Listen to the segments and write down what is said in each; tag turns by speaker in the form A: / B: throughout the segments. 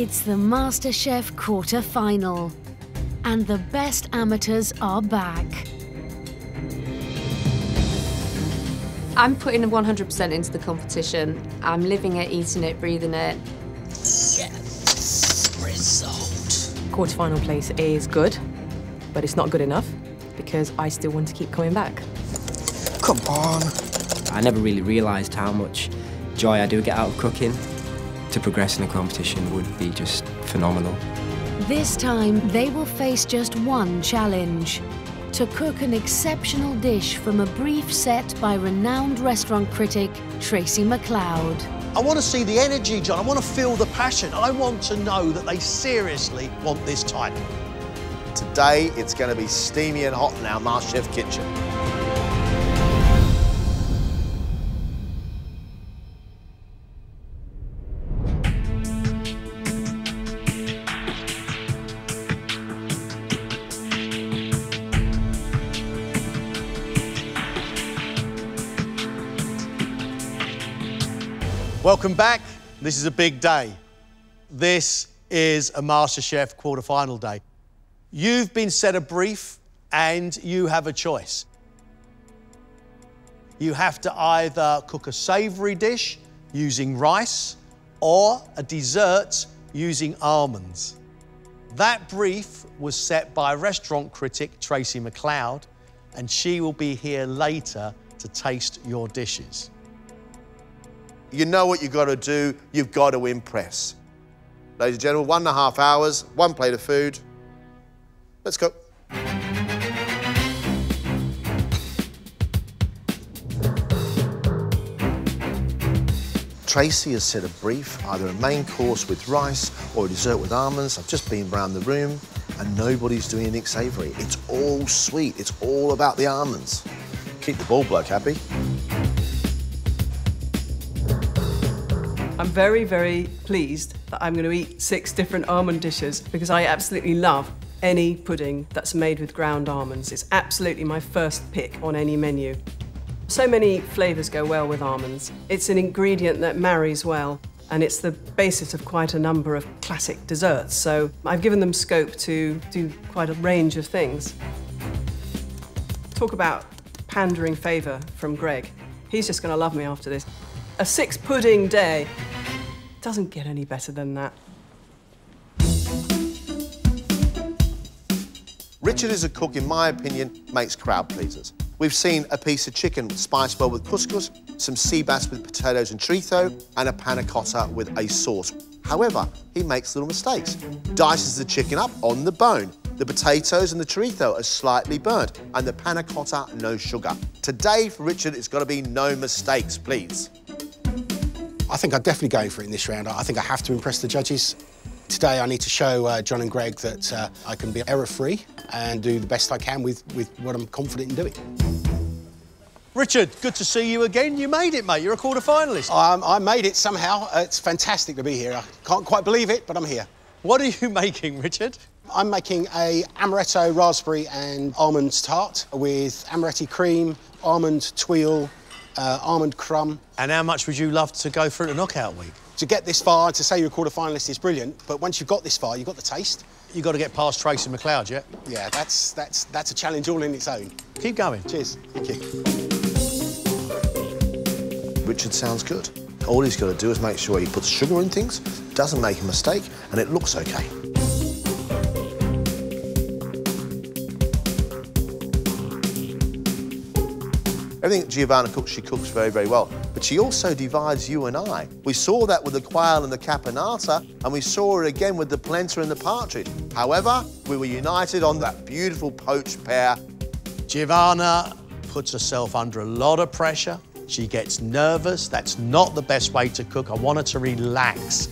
A: It's the MasterChef quarter-final, and the best amateurs are back.
B: I'm putting 100% into the competition. I'm living it, eating it, breathing it.
C: Yes! Result.
D: Quarter-final place is good, but it's not good enough because I still want to keep coming back.
C: Come on.
E: I never really realised how much joy I do get out of cooking. To progress in a competition would be just phenomenal.
A: This time, they will face just one challenge: to cook an exceptional dish from a brief set by renowned restaurant critic Tracey Macleod.
F: I want to see the energy, John. I want to feel the passion. I want to know that they seriously want this title.
G: Today, it's going to be steamy and hot in our MasterChef kitchen.
F: Welcome back. This is a big day. This is a MasterChef quarter-final day. You've been set a brief and you have a choice. You have to either cook a savoury dish using rice or a dessert using almonds. That brief was set by restaurant critic Tracey Macleod, and she will be here later to taste your dishes.
G: You know what you've got to do. You've got to impress. Ladies and gentlemen, 1.5 hours, 1 plate of food. Let's go. Tracey has set a brief, either a main course with rice or a dessert with almonds. I've just been around the room and nobody's doing anything savoury. It's all sweet. It's all about the almonds. Keep the ball bloke happy.
D: I'm very, very pleased that I'm going to eat 6 different almond dishes because I absolutely love any pudding that's made with ground almonds. It's absolutely my first pick on any menu. So many flavours go well with almonds. It's an ingredient that marries well, and it's the basis of quite a number of classic desserts. So I've given them scope to do quite a range of things. Talk about pandering favour from Greg. He's just going to love me after this. A 6 pudding day doesn't get any better than that.
G: Richard as a cook, in my opinion, makes crowd pleasers. We've seen a piece of chicken spiced well with couscous, some sea bass with potatoes and chorizo, and a panna cotta with a sauce. However, he makes little mistakes. Dices the chicken up on the bone. The potatoes and the chorizo are slightly burnt, and the panna cotta, no sugar. Today, for Richard, it's got to be no mistakes, please.
H: I think I'd definitely go for it in this round. I think I have to impress the judges. Today I need to show John and Greg that I can be error-free and do the best I can with what I'm confident in doing.
F: Richard, good to see you again. You made it, mate. You're a quarter-finalist.
H: I made it somehow. It's fantastic to be here. I can't quite believe it, but I'm here.
F: What are you making, Richard?
H: I'm making a amaretto, raspberry and almond tart with amaretti cream, almond tuile, almond crumb.
F: And how much would you love to go through to knockout week?
H: To get this far, to say you're a quarter-finalist is brilliant, but once you've got this far, you've got the taste.
F: You've got to get past Tracey Macleod, yeah?
H: Yeah, that's a challenge all in its own.
F: Keep going.
H: Cheers. Thank you.
G: Richard sounds good. All he's got to do is make sure he puts sugar in things, doesn't make a mistake, and it looks okay. Everything Giovanna cooks, she cooks very, very well. But she also divides you and I. We saw that with the quail and the caponata, and we saw it again with the polenta and the partridge. However, we were united on that beautiful poached pear.
F: Giovanna puts herself under a lot of pressure. She gets nervous. That's not the best way to cook. I want her to relax.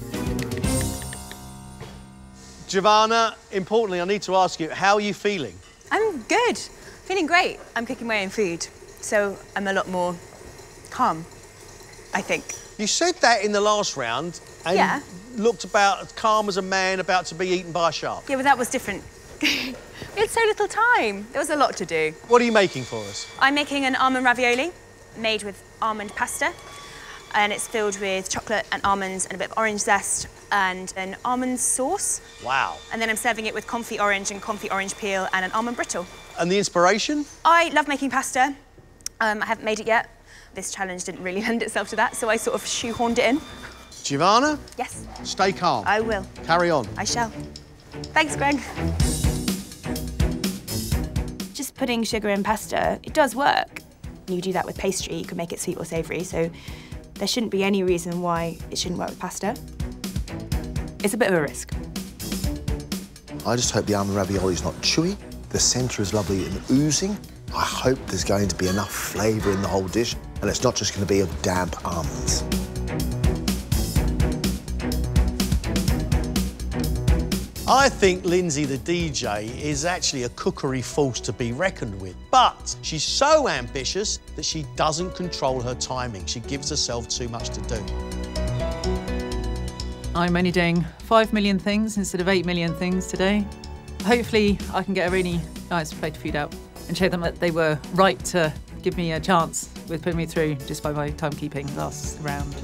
F: Giovanna, importantly, I need to ask you, how are you feeling?
I: I'm good. Feeling great. I'm cooking my own food, so I'm a lot more calm, I think.
F: You said that in the last round and looked about as calm as a man about to be eaten by a shark.
I: Yeah, but that was different. We had so little time. There was a lot to do.
F: What are you making for us?
I: I'm making an almond ravioli made with almond pasta. and it's filled with chocolate and almonds and a bit of orange zest and an almond sauce.
F: Wow.
I: And then I'm serving it with confit orange and confit orange peel and an almond brittle.
F: And the inspiration?
I: I love making pasta. I haven't made it yet. This challenge didn't really lend itself to that, so I sort of shoehorned it in.
F: Giovanna?
I: Yes.
F: Stay calm.
I: I will.
F: Carry on.
I: I shall. Thanks, Greg. Just putting sugar in pasta, it does work. You do that with pastry, you can make it sweet or savoury, so there shouldn't be any reason why it shouldn't work with pasta. It's a bit of a risk.
G: I just hope the almond ravioli is not chewy. The centre is lovely and oozing. I hope there's going to be enough flavour in the whole dish, and it's not just going to be of damp almonds.
F: I think Lindsay, the DJ, is actually a cookery force to be reckoned with. But she's so ambitious that she doesn't control her timing. She gives herself too much to do.
J: I'm only doing 5 million things instead of 8 million things today. Hopefully, I can get a really nice plate of food out and show them that they were right to give me a chance with putting me through just by my timekeeping last round.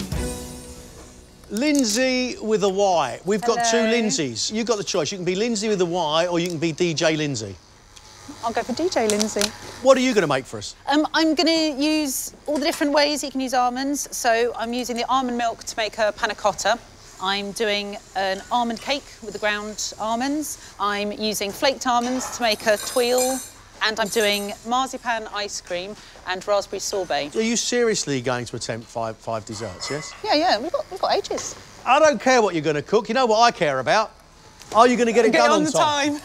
F: Lindsay with a Y. We've got two
K: Hello.
F: Lindsays. You've got the choice. You can be Lindsay with a Y or you can be DJ Lindsay.
K: I'll go for DJ Lindsay.
F: What are you going to make for us?
K: I'm going to use all the different ways you can use almonds. So I'm using the almond milk to make a panna cotta. I'm doing an almond cake with the ground almonds. I'm using flaked almonds to make a tuile. And I'm doing marzipan ice cream and raspberry sorbet.
F: Are you seriously going to attempt five desserts, yes?
K: Yeah, we've got ages.
F: I don't care what you're going to cook. You know what I care about? Are you going to get it done on time?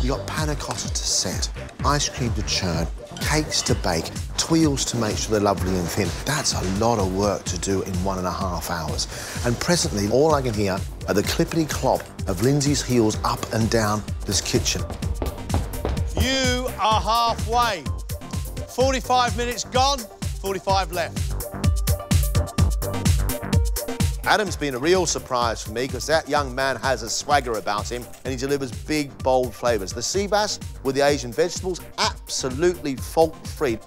G: You got panna cotta to set, ice cream to churn, cakes to bake, tuiles to make sure they're lovely and thin. That's a lot of work to do in 1.5 hours. And presently, all I can hear are the clippity-clop of Lindsay's heels up and down this kitchen.
F: You are halfway. 45 minutes gone, 45 left.
G: Adam's been a real surprise for me because that young man has a swagger about him and he delivers big, bold flavours. The sea bass with the Asian vegetables, absolutely fault-free.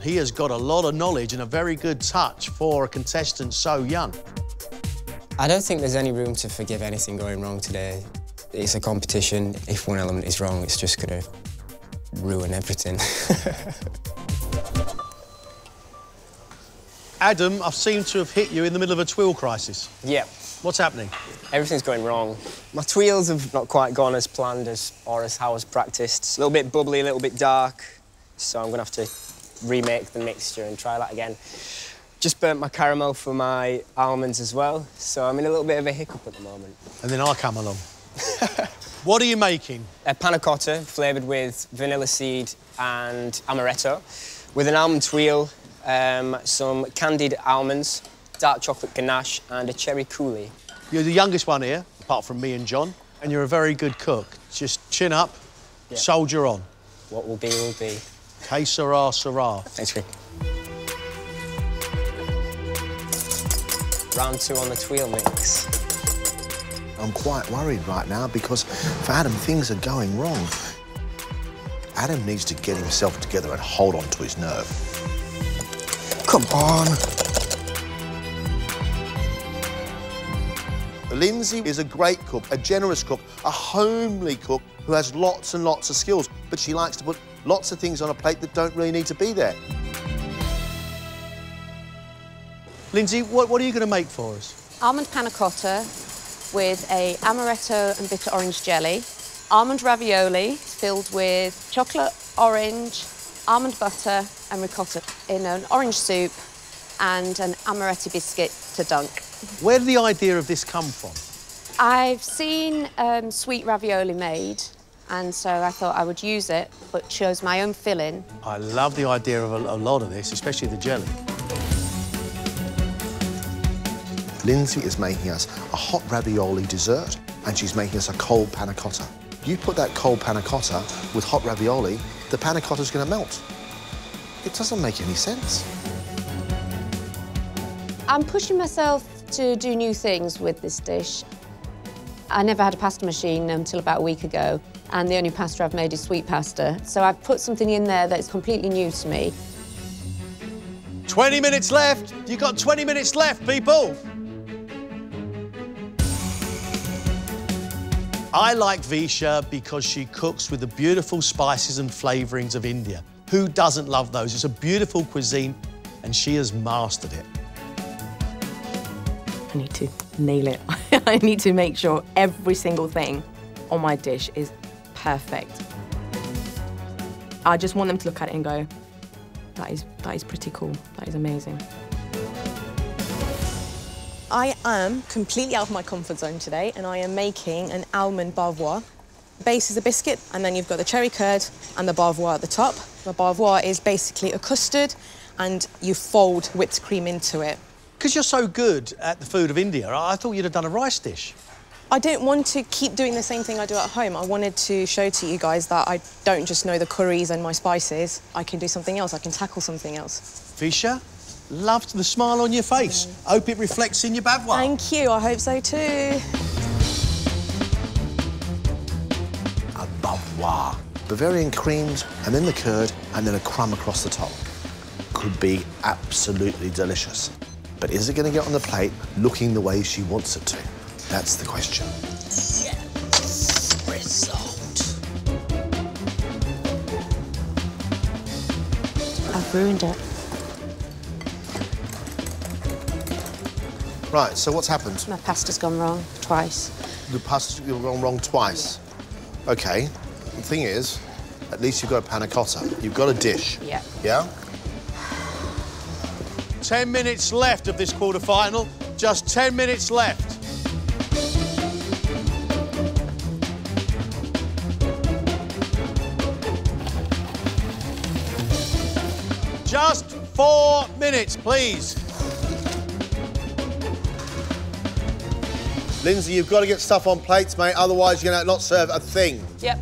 F: He has got a lot of knowledge and a very good touch for a contestant so young.
E: I don't think there's any room to forgive anything going wrong today. It's a competition. If one element is wrong, it's just going to ruin everything.
F: Adam, I seem to have hit you in the middle of a tuile crisis.
L: Yeah.
F: What's happening?
L: Everything's going wrong. My tuiles have not quite gone as planned or as how I was practiced. It's a little bit bubbly, a little bit dark, so I'm going to have to remake the mixture and try that again. Just burnt my caramel for my almonds as well, so I'm in a little bit of a hiccup at the moment.
F: And then I come along. What are you making?
L: A panna cotta flavoured with vanilla seed and amaretto, with an almond tuile, some candied almonds, dark chocolate ganache and a cherry coulis.
F: You're the youngest one here, apart from me and John, and you're a very good cook. Just chin up, soldier on.
L: What will be, will be.
F: Que sera, sera.
L: Thanks, Critic. Round 2 on the tuile mix.
G: I'm quite worried right now because for Adam, things are going wrong. Adam needs to get himself together and hold on to his nerve. Come on. Lindsay is a great cook, a generous cook, a homely cook who has lots and lots of skills, but she likes to put lots of things on a plate that don't really need to be there.
F: Lindsay, what are you going to make for us?
B: Almond panna cotta with a amaretto and bitter orange jelly, almond ravioli filled with chocolate, orange, almond butter and ricotta in an orange soup and an amaretti biscuit to dunk.
F: Where did the idea of this come from?
B: I've seen sweet ravioli made, and so I thought I would use it, but chose my own filling.
F: I love the idea of a lot of this, especially the jelly.
G: Lindsay is making us a hot ravioli dessert, and she's making us a cold panna cotta. You put that cold panna cotta with hot ravioli, the panna cotta's going to melt. It doesn't make any sense.
B: I'm pushing myself to do new things with this dish. I never had a pasta machine until about a week ago, and the only pasta I've made is sweet pasta. So I've put something in there that's completely new to me.
F: 20 minutes left. You've got 20 minutes left, people. I like Visha because she cooks with the beautiful spices and flavourings of India. Who doesn't love those? It's a beautiful cuisine, and she has mastered it.
M: I need to nail it. I need to make sure every single thing on my dish is perfect. I just want them to look at it and go, that is pretty cool, that is amazing. I am completely out of my comfort zone today, and I am making an almond bavois. Base is a biscuit, and then you've got the cherry curd and the bavois at the top. The bavois is basically a custard, and you fold whipped cream into it.
F: Because you're so good at the food of India, I thought you'd have done a rice dish.
M: I didn't want to keep doing the same thing I do at home. I wanted to show to you guys that I don't just know the curries and my spices. I can do something else. I can tackle something else.
F: Visha, loved the smile on your face. Hope it reflects in your bavois.
M: Thank you. I hope so too.
G: A bavois. Bavarian creams, and then the curd, and then a crumb across the top. Could be absolutely delicious. But is it going to get on the plate looking the way she wants it to? That's the question.
C: Yes, result.
M: I've ruined it.
G: Right, so what's happened?
B: My pasta's gone wrong twice.
G: The pasta's gone wrong twice. OK, the thing is, at least you've got a panna cotta. You've got a dish.
B: Yeah.
G: Yeah?
F: 10 minutes left of this quarter-final. Just 10 minutes left. Just 4 minutes, please.
G: Lindsay, you've got to get stuff on plates, mate, otherwise you're going to not serve a thing.
B: Yep.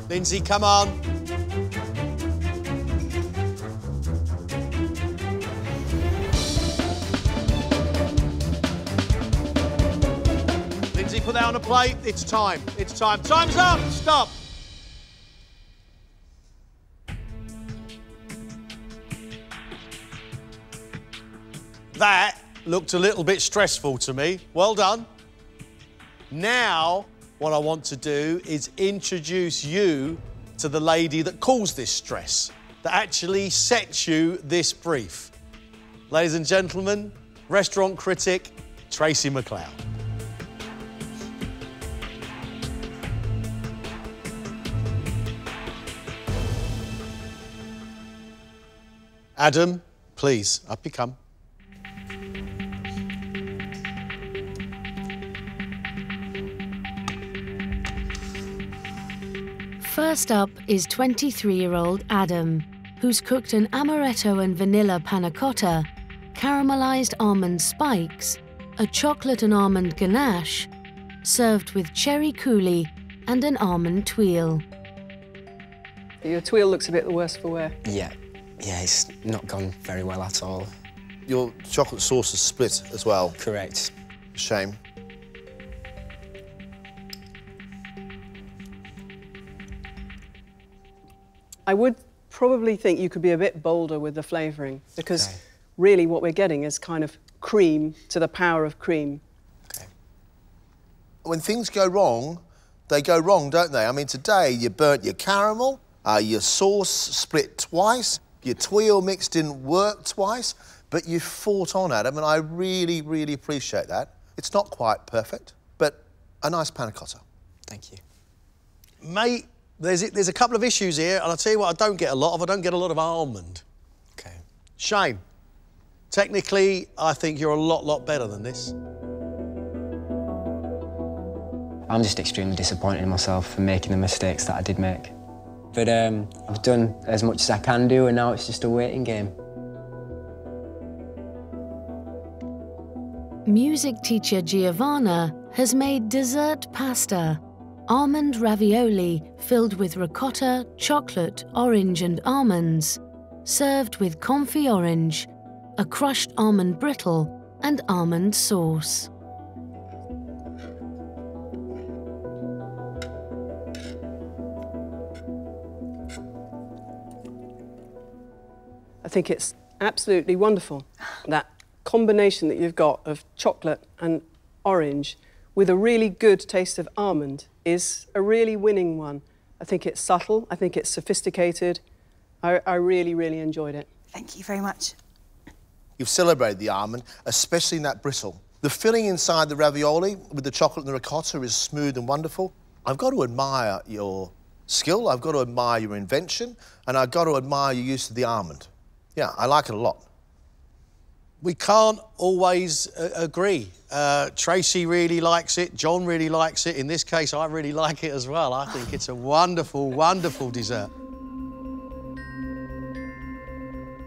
F: Lindsay, come on. Lindsay, put that on a plate. It's time. It's time. Time's up. Stop. That looked a little bit stressful to me. Well done. Now, what I want to do is introduce you to the lady that caused this stress, that actually sets you this brief. Ladies and gentlemen, restaurant critic, Tracey Macleod. Adam, please, up you come.
A: First up is 23-year-old Adam, who's cooked an amaretto and vanilla panna cotta, caramelized almond spikes, a chocolate and almond ganache, served with cherry coulis and an almond tuile.
D: Your tuile looks a bit the worse for wear.
E: Yeah, it's not gone very well at all.
G: Your chocolate sauce is split as well.
E: Correct.
G: Shame.
D: I would probably think you could be a bit bolder with the flavouring, because really what we're getting is kind of cream to the power of cream.
G: Okay. When things go wrong, they go wrong, don't they? I mean, today you burnt your caramel, your sauce split twice, your tuile mix didn't work twice, but you fought on, Adam, and I really, really appreciate that. It's not quite perfect, but a nice panna cotta.
E: Thank you.
F: Mate, there's a couple of issues here, and I'll tell you what I don't get a lot of. I don't get a lot of almond.
E: Okay.
F: Shame. Technically, I think you're a lot better than this.
E: I'm just extremely disappointed in myself for making the mistakes that I did make. But I've done as much as I can do, and now it's just a waiting game.
A: Music teacher Giovanna has made dessert pasta, almond ravioli filled with ricotta, chocolate, orange and almonds, served with confit orange, a crushed almond brittle and almond sauce.
D: I think it's absolutely wonderful. That combination that you've got of chocolate and orange with a really good taste of almond is a really winning one. I think it's subtle, I think it's sophisticated. I really, really enjoyed it.
I: Thank you very much.
G: You've celebrated the almond, especially in that brittle. The filling inside the ravioli with the chocolate and the ricotta is smooth and wonderful. I've got to admire your skill, I've got to admire your invention, and I've got to admire your use of the almond. Yeah, I like it a lot.
F: We can't always agree. Tracey really likes it, John really likes it. In this case, I really like it as well. I think it's a wonderful, wonderful dessert.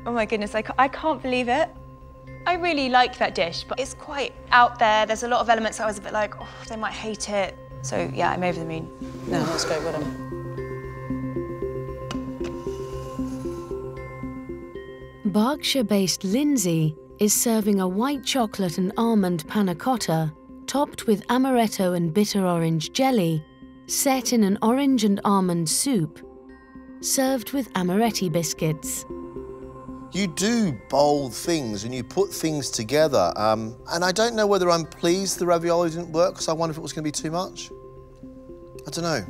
I: Oh my goodness, I can't believe it. I really like that dish, but it's quite out there. There's a lot of elements I was a bit like, oh, they might hate it. So yeah, I'm over the moon.
K: No, that's great, well done.
A: Berkshire-based Lindsay is serving a white chocolate and almond panna cotta topped with amaretto and bitter orange jelly, set in an orange and almond soup, served with amaretti biscuits.
G: You do bold things and you put things together, and I don't know whether I'm pleased the ravioli didn't work, because I wonder if it was going to be too much. I don't know.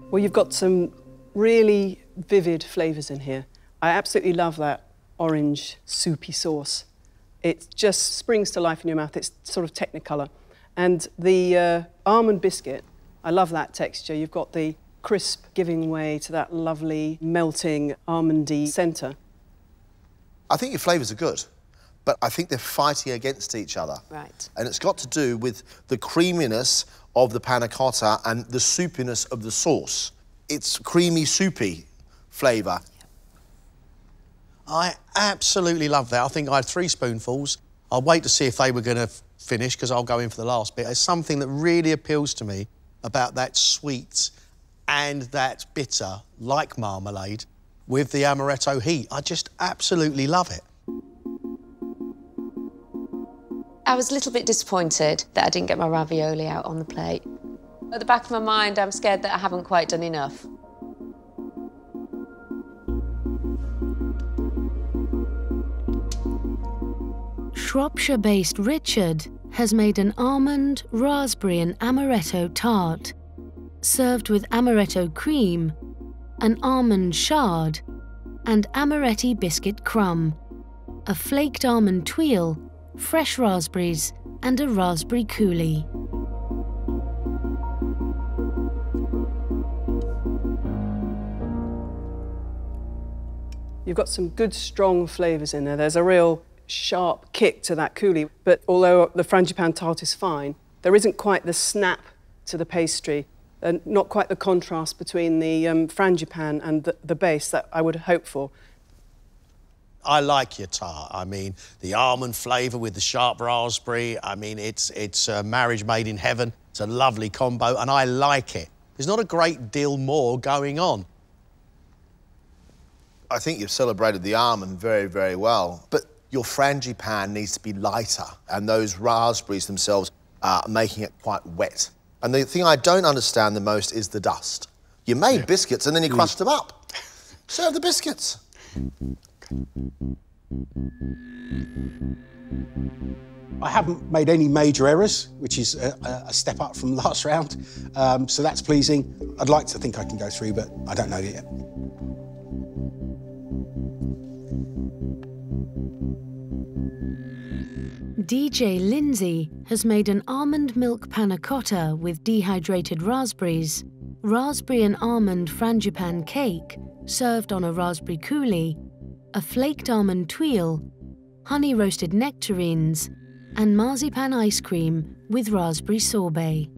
D: Well, you've got some really vivid flavours in here. I absolutely love that orange soupy sauce. It just springs to life in your mouth. It's sort of technicolor. And the almond biscuit, I love that texture. You've got the crisp giving way to that lovely melting almondy centre.
G: I think your flavours are good, but I think they're fighting against each other.
B: Right.
G: And it's got to do with the creaminess of the panna cotta and the soupiness of the sauce. It's creamy, soupy flavour.
F: I absolutely love that. I think I had 3 spoonfuls. I'll wait to see if they were going to finish, because I'll go in for the last bit. It's something that really appeals to me about that sweet and that bitter, like marmalade, with the amaretto heat. I just absolutely love it.
B: I was a little bit disappointed that I didn't get my ravioli out on the plate. At the back of my mind, I'm scared that I haven't quite done enough.
A: Shropshire-based Richard has made an almond, raspberry and amaretto tart, served with amaretto cream, an almond shard, and amaretti biscuit crumb, a flaked almond tuile, fresh raspberries, and a raspberry coulis.
D: You've got some good, strong flavours in there. There's a real sharp kick to that coulis, but although the frangipane tart is fine, there isn't quite the snap to the pastry, and not quite the contrast between the frangipane and the base that I would hope for.
F: I like your tart. I mean, the almond flavour with the sharp raspberry. I mean, it's a marriage made in heaven. It's a lovely combo, and I like it. There's not a great deal more going on.
G: I think you've celebrated the almond very, very well, but your frangipane needs to be lighter, and those raspberries themselves are making it quite wet. And the thing I don't understand the most is the dust. You made biscuits and then you crushed them up. Serve the biscuits.
H: I haven't made any major errors, which is a step up from last round, so that's pleasing. I'd like to think I can go through, but I don't know yet.
A: DJ Lindsay has made an almond milk panna cotta with dehydrated raspberries, raspberry and almond frangipane cake served on a raspberry coulis, a flaked almond tuile, honey roasted nectarines, and marzipan ice cream with raspberry sorbet.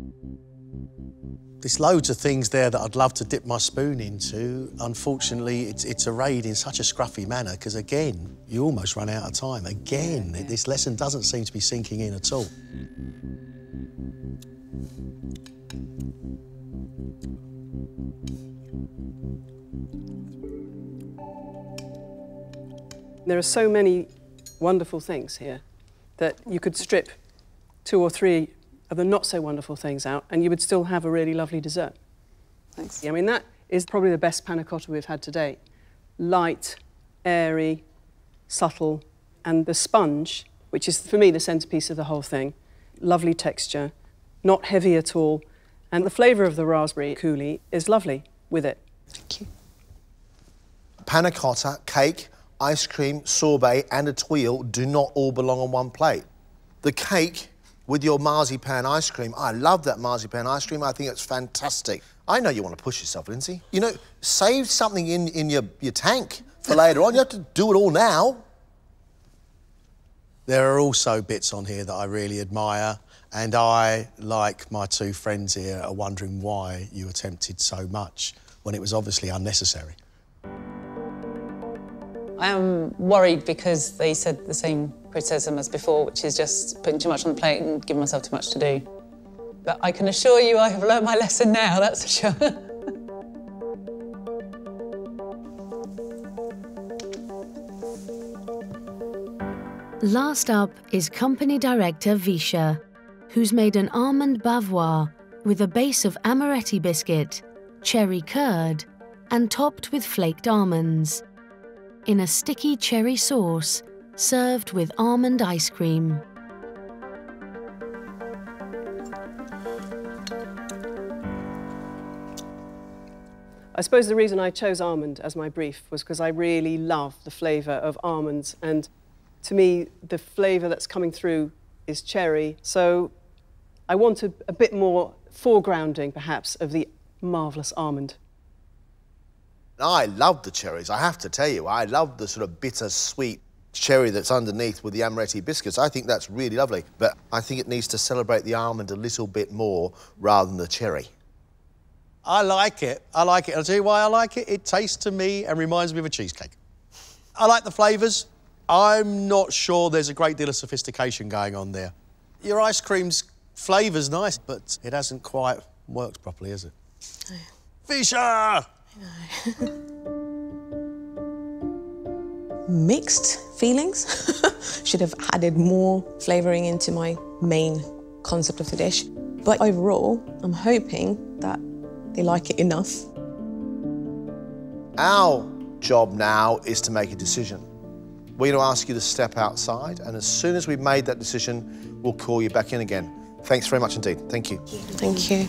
F: There's loads of things there that I'd love to dip my spoon into. Unfortunately, it's arrayed in such a scruffy manner because, again, you almost run out of time. Again, this lesson doesn't seem to be sinking in at all.
D: There are so many wonderful things here that you could strip 2 or 3 of the not so wonderful things out and you would still have a really lovely dessert. Thanks. I mean, that is probably the best panna cotta we've had to date. Light, airy, subtle, and the sponge, which is, for me, the centrepiece of the whole thing. Lovely texture, not heavy at all, and the flavour of the raspberry coulis is lovely with it.
M: Thank you.
G: Panna cotta, cake, ice cream, sorbet and a tuile do not all belong on one plate. The cake with your marzipan ice cream, I love that marzipan ice cream. I think it's fantastic. I know you want to push yourself, Lindsay. You know, save something in your tank for later on. You have to do it all now.
F: There are also bits on here that I really admire, and I, like my two friends here, are wondering why you attempted so much when it was obviously unnecessary.
N: I am worried because they said the same criticism as before, which is just putting too much on the plate and giving myself too much to do. But I can assure you I have learned my lesson now, that's for sure.
A: Last up is company director Visha, who's made an almond bavois with a base of amaretti biscuit, cherry curd, and topped with flaked almonds, in a sticky cherry sauce served with almond ice cream.
D: I suppose the reason I chose almond as my brief was because I really love the flavour of almonds, and to me, the flavour that's coming through is cherry, so I wanted a bit more foregrounding, perhaps, of the marvellous almond.
G: I love the cherries, I have to tell you. I love the sort of bitter-sweet cherry that's underneath with the amaretti biscuits. I think that's really lovely, but I think it needs to celebrate the almond a little bit more rather than the cherry.
F: I like it. I like it. I'll tell you why I like it. It tastes to me and reminds me of a cheesecake. I like the flavours. I'm not sure there's a great deal of sophistication going on there. Your ice cream's flavour's nice, but it hasn't quite worked properly, has it?
M: No.
F: Visha!
M: Mixed feelings. Should have added more flavouring into my main concept of the dish. But overall, I'm hoping that they like it enough.
G: Our job now is to make a decision. We're going to ask you to step outside, and as soon as we've made that decision, we'll call you back in again. Thanks very much indeed. Thank you.
M: Thank you.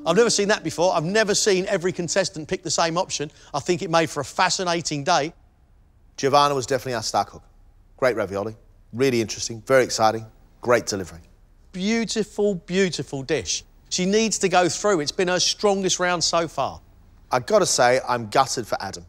F: I've never seen that before. I've never seen every contestant pick the same option. I think it made for a fascinating day.
G: Giovanna was definitely our star cook. Great ravioli, really interesting, very exciting, great delivery.
F: Beautiful, beautiful dish. She needs to go through. It's been her strongest round so far.
G: I've got to say, I'm gutted for Adam.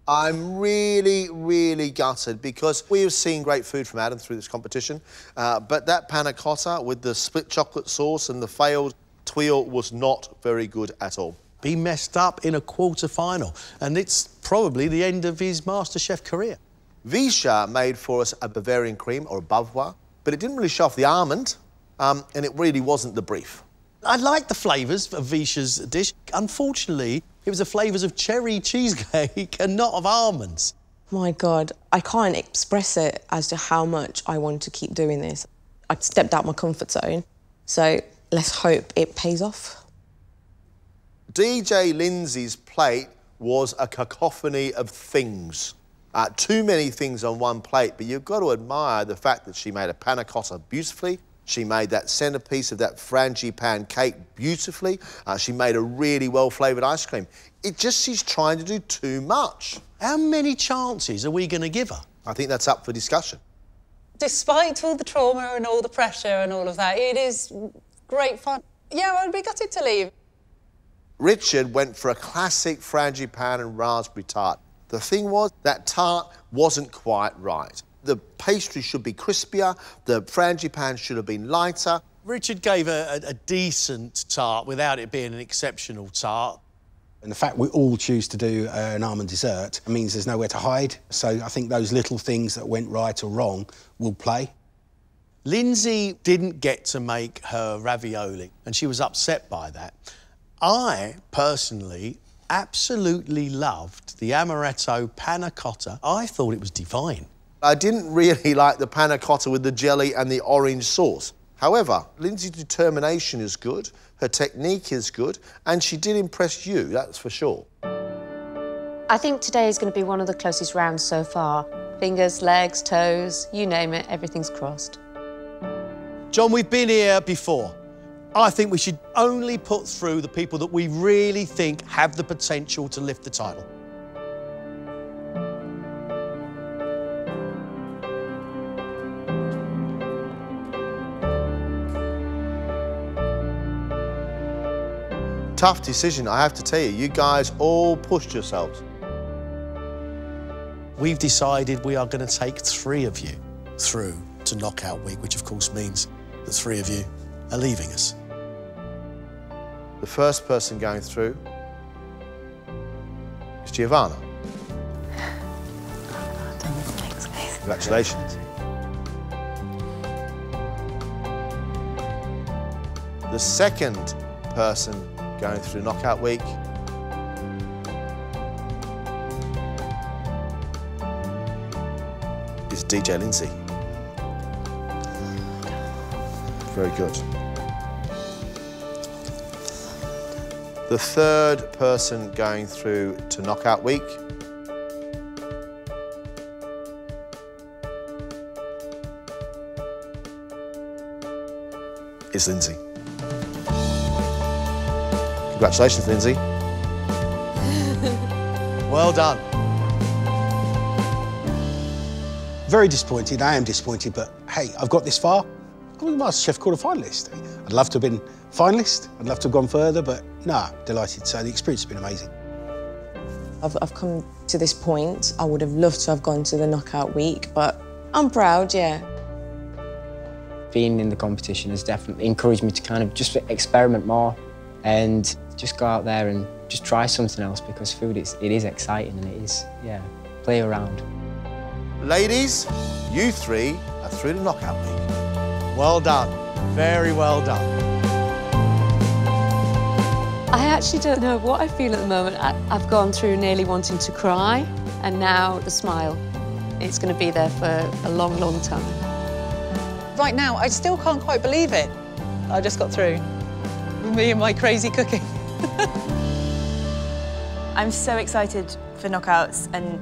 G: I'm really, really gutted because we have seen great food from Adam through this competition, but that panna cotta with the split chocolate sauce and the failed tuile was not very good at all.
F: He messed up in a quarter-final, and it's probably the end of his MasterChef career.
G: Visha made for us a Bavarian cream, or a bavois, but it didn't really show off the almond, and it really wasn't the brief.
F: I like the flavours of Visha's dish. Unfortunately, it was the flavours of cherry cheesecake and not of almonds.
M: My God, I can't express it as to how much I want to keep doing this. I stepped out my comfort zone, so let's hope it pays off.
G: DJ Lindsay's plate was a cacophony of things. Too many things on one plate, but you've got to admire the fact that she made a panna cotta beautifully. She made that centrepiece of that frangipane cake beautifully. She made a really well-flavoured ice cream. She's trying to do too much.
F: How many chances are we going to give her?
G: I think that's up for discussion.
N: Despite all the trauma and all the pressure and all of that, it is great fun. Yeah, I'd be gutted to leave.
G: Richard went for a classic frangipane and raspberry tart. The thing was, that tart wasn't quite right. The pastry should be crispier, the frangipane should have been lighter.
F: Richard gave a decent tart without it being an exceptional tart.
H: And the fact we all choose to do an almond dessert means there's nowhere to hide. So I think those little things that went right or wrong will play.
F: Lindsay didn't get to make her ravioli, and she was upset by that. I, personally, absolutely loved the amaretto panna cotta. I thought it was divine.
G: I didn't really like the panna cotta with the jelly and the orange sauce. However, Lindsay's determination is good, her technique is good, and she did impress you, that's for sure.
B: I think today is going to be one of the closest rounds so far. Fingers, legs, toes, you name it, everything's crossed.
F: John, we've been here before. I think we should only put through the people that we really think have the potential to lift the title.
G: Tough decision, I have to tell you. You guys all pushed yourselves.
F: We've decided we are going to take 3 of you through to knockout week, which of course means that 3 of you are leaving us.
G: The first person going through is Giovanna. Congratulations. The second person going through knockout week is DJ Lindsay. Very good. The third person going through to knockout week is Lindsay. Congratulations, Lindsay.
F: Well done.
H: Very disappointed. I am disappointed, but hey, I've got this far. I've got the MasterChef quarter-finalist. I'd love to have been finalist. I'd love to have gone further, but nah, delighted. So the experience has been amazing.
M: I've come to this point. I would have loved to have gone to the knockout week, but I'm proud, yeah.
E: Being in the competition has definitely encouraged me to kind of just experiment more and just go out there and just try something else, because food, it is exciting and it is, yeah, play around.
G: Ladies, you 3 are through to knockout week.
F: Well done. Very well done.
B: I actually don't know what I feel at the moment. I've gone through nearly wanting to cry, and now the smile. It's going to be there for a long, long time.
K: Right now, I still can't quite believe it. I just got through. Me and my crazy cooking.
I: I'm so excited for knockouts and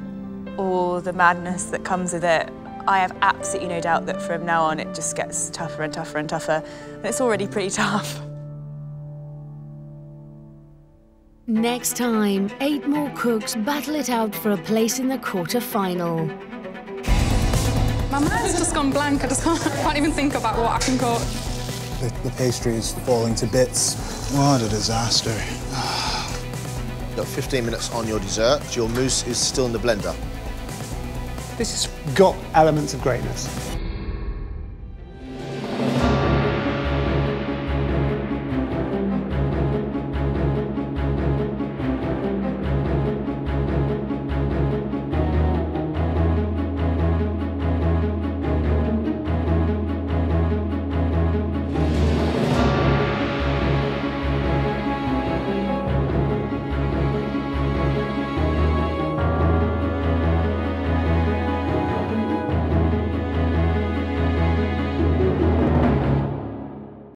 I: all the madness that comes with it. I have absolutely no doubt that from now on it just gets tougher and tougher and tougher. And it's already pretty tough.
A: Next time, 8 more cooks battle it out for a place in the quarter-final.
O: My mind's just gone blank. I can't even think about what I can cook.
P: The pastry is falling to bits. What a disaster.
G: You've got 15 minutes on your dessert. Your mousse is still in the blender.
P: This has got elements of greatness.